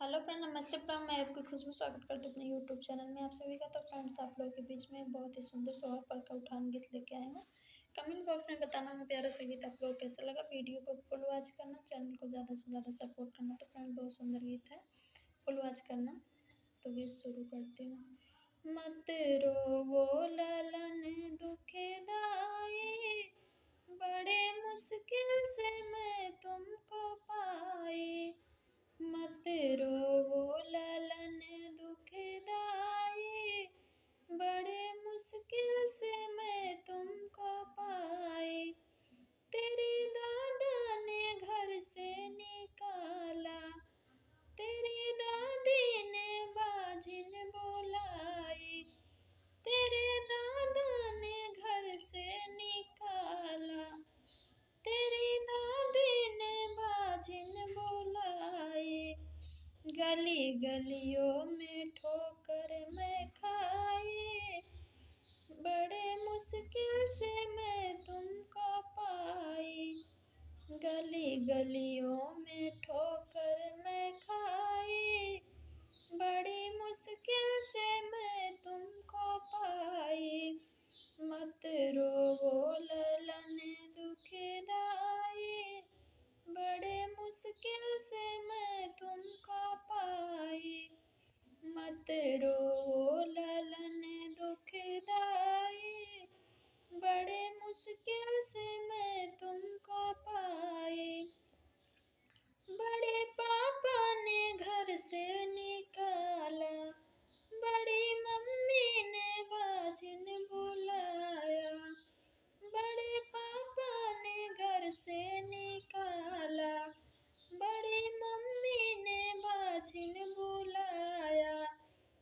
Hello friend, नमस्ते friend. मैं आपकी खुशबू स्वागत करती हूँ अपने यूट्यूब चैनल में आप सभी का। तो फ्रेंड्स, आप लोगों के बीच में बहुत ही सुंदर सोहर पल का उठान गीत लेके आए हूँ। कमेंट बॉक्स में बताना मैं प्यारा सा गीत आप लोग को कैसा लगा। वीडियो को फुल वॉच करना, चैनल को ज़्यादा से ज़्यादा सपोर्ट करना। तो फ्रेंड, बहुत सुंदर गीत है, फुल वॉच करना। तो गीत शुरू करती हूँ। मत रोवो ललन दुखदाई, बड़े मुश्किल से मैं तुमको पाई। मत रोवो ललन दुखदाई, बड़े मुश्किल से मैं तुमको पाई। तेरी दादा ने घर से निकाला, तेरी दादी ने बाजिन बुलाई। तेरे दादा ने घर से निकाला, तेरी दादी ने बाजिन बुलाई। गली गलियों में ठोकर मैं खाई, बड़े मुश्किल से मैं तुमको पाई। गली गलियों में ठोकर मैं खाई, बड़ी मुश्किल से मैं तुमको पाई। मत रोवो ललन दुखदाई, बड़े मुश्किल से मैं तुमको पाई। मत रोवो ललन दुखदाई, बड़े मुश्किल से मैं तुमको पाई। बड़े पापा ने घर से निकाला, बड़ी मम्मी ने बाजिन बुलाया। बड़े पापा ने घर से निकाला, बड़ी मम्मी ने बाजिन बुलाया।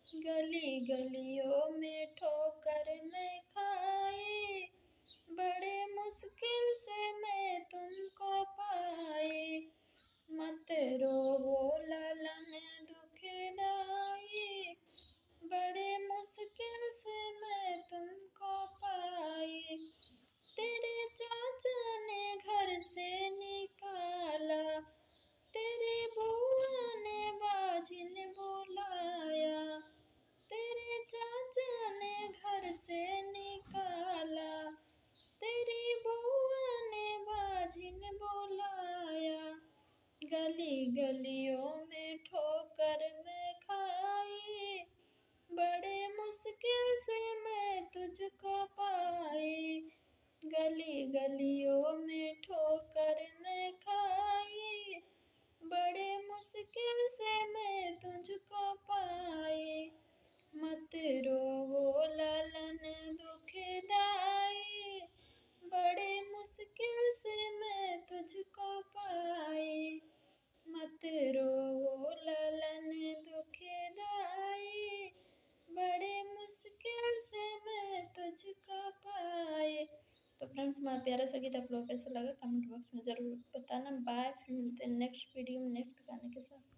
गली गलियों में ठोकर मैं खाई, बड़े मुश्किल से मैं तुमको पाई। मत रोवो ललन दुखदाई, बड़े मुश्किल से मैं तुमको पाई। तेरे चाचा ने घर से निकाला, तेरी बुआ ने बाजिन बुलाया। तेरे चाचा ने घर से निकाला, तेरी बुआ ने बाजिन बुलाया। गली गलियों में ठोकर मैं खाई, बड़े मुश्किल से मैं तुझको पाई। गली गलियों में ठोकर मैं खाई, बड़े मुश्किल से मैं तुझको पाई। मत रोवो ललन दुखदाई, बड़े मुश्किल से मैं तुझको पाई। मत रोवो ललन दुखदाई, बड़े मुश्किल से मैं तुझको पाई। तो फ्रेंड्स, हमारा प्यारा सा गीत आप लोगों को कैसा लगा कमेंट बॉक्स में ज़रूर बताना। बाय, फिर मिलते हैं नेक्स्ट वीडियो में नेक्स्ट गाने के साथ।